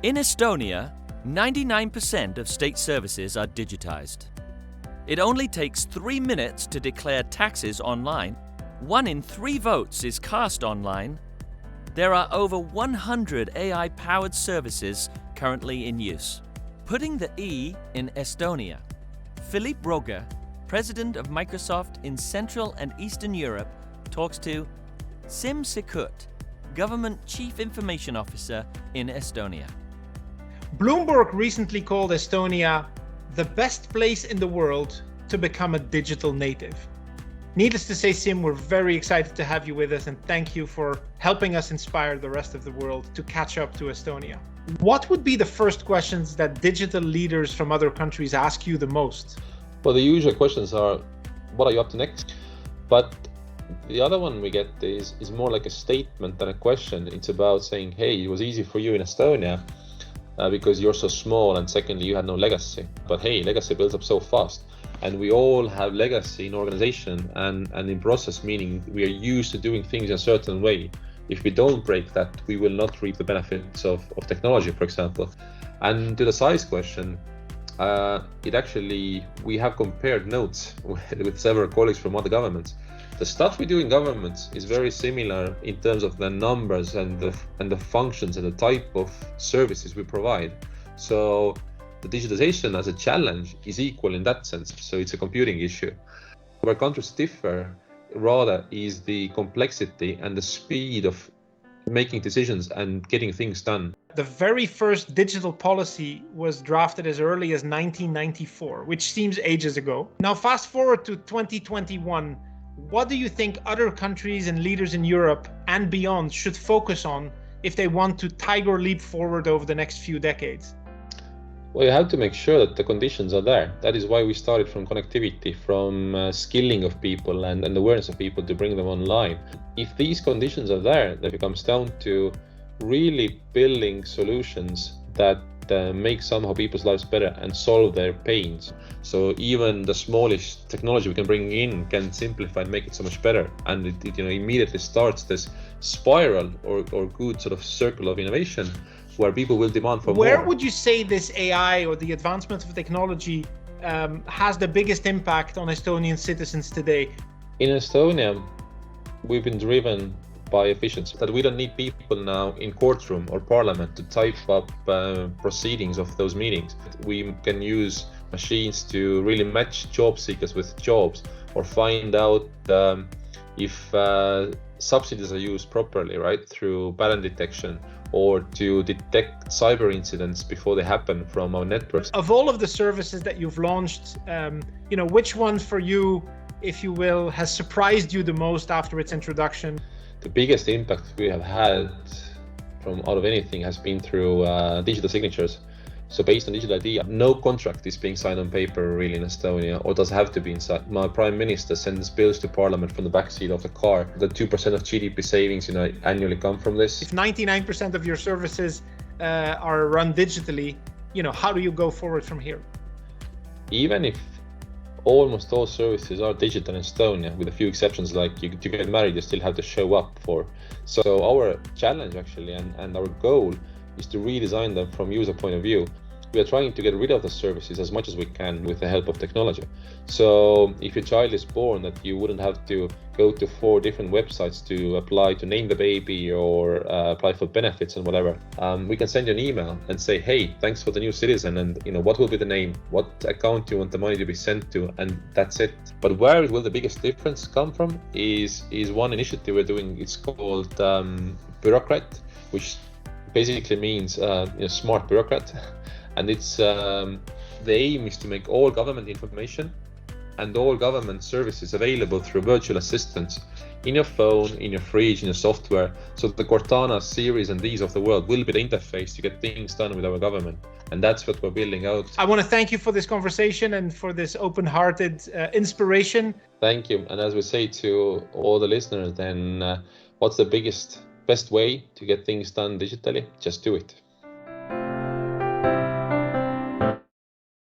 In Estonia, 99% of state services are digitized. It only takes 3 minutes to declare taxes online. 1 in 3 votes is cast online. There are over 100 AI-powered services currently in use. Putting the E in Estonia, Philippe Rogge, president of Microsoft in Central and Eastern Europe, talks to Siim Sikkut, government chief information officer in Estonia. Bloomberg recently called Estonia the best place in the world to become a digital native. Needless to say, Siim, we're very excited to have you with us, and thank you for helping us inspire the rest of the world to catch up to Estonia. What would be the first questions that digital leaders from other countries ask you the most? Well, the usual questions are, what are you up to next? But the other one we get is more like a statement than a question. It's about saying, hey, it was easy for you in Estonia because you're so small, and secondly, you had no legacy. But hey, legacy builds up so fast. And we all have legacy in organization and in process, meaning we are used to doing things in a certain way. If we don't break that, we will not reap the benefits of technology, for example. And to the size question, we have compared notes with several colleagues from other governments. The stuff we do in governments is very similar in terms of the numbers and the functions and the type of services we provide. So the digitization as a challenge is equal in that sense. So it's a computing issue. Where countries differ rather is the complexity and the speed of making decisions and getting things done. The very first digital policy was drafted as early as 1994, which seems ages ago. Now, fast forward to 2021. What do you think other countries and leaders in Europe and beyond should focus on if they want to tiger leap forward over the next few decades? Well, you have to make sure that the conditions are there. That is why we started from connectivity, from skilling of people and awareness of people to bring them online. If these conditions are there, then it comes down to really building solutions that make somehow people's lives better and solve their pains. So even the smallest technology we can bring in can simplify and make it so much better. And it immediately starts this spiral or good sort of circle of innovation where people will demand for more. Where would you say this AI or the advancement of technology has the biggest impact on Estonian citizens today? In Estonia, we've been driven by efficiency, that we don't need people now in courtroom or parliament to type up proceedings of those meetings. We can use machines to really match job seekers with jobs or find out if subsidies are used properly, right, through pattern detection, or to detect cyber incidents before they happen from our networks. Of all of the services that you've launched, which one for you, if you will, has surprised you the most after its introduction? The biggest impact we have had from out of anything has been through digital signatures. So based on digital ID, no contract is being signed on paper really in Estonia, or does have to be inside. My prime minister sends bills to parliament from the backseat of the car. The 2% of GDP savings annually come from this. If 99% of your services are run digitally, how do you go forward from here? Even if almost all services are digital in Estonia, with a few exceptions, like to get married, you still have to show up for. So our challenge actually and our goal is to redesign them from user point of view. We are trying to get rid of the services as much as we can with the help of technology. So if your child is born, that you wouldn't have to go to 4 different websites to apply to name the baby or apply for benefits and whatever. We can send you an email and say, hey, thanks for the new citizen, and what will be the name, what account you want the money to be sent to, and that's it. But where will the biggest difference come from is one initiative we're doing. It's called Bureaucrat, which basically means smart bureaucrat. And it's the aim is to make all government information and all government services available through virtual assistants in your phone, in your fridge, in your software. So the Cortana series and these of the world will be the interface to get things done with our government. And that's what we're building out. I want to thank you for this conversation and for this open-hearted inspiration. Thank you. And as we say to all the listeners, then what's the best way to get things done digitally? Just do it.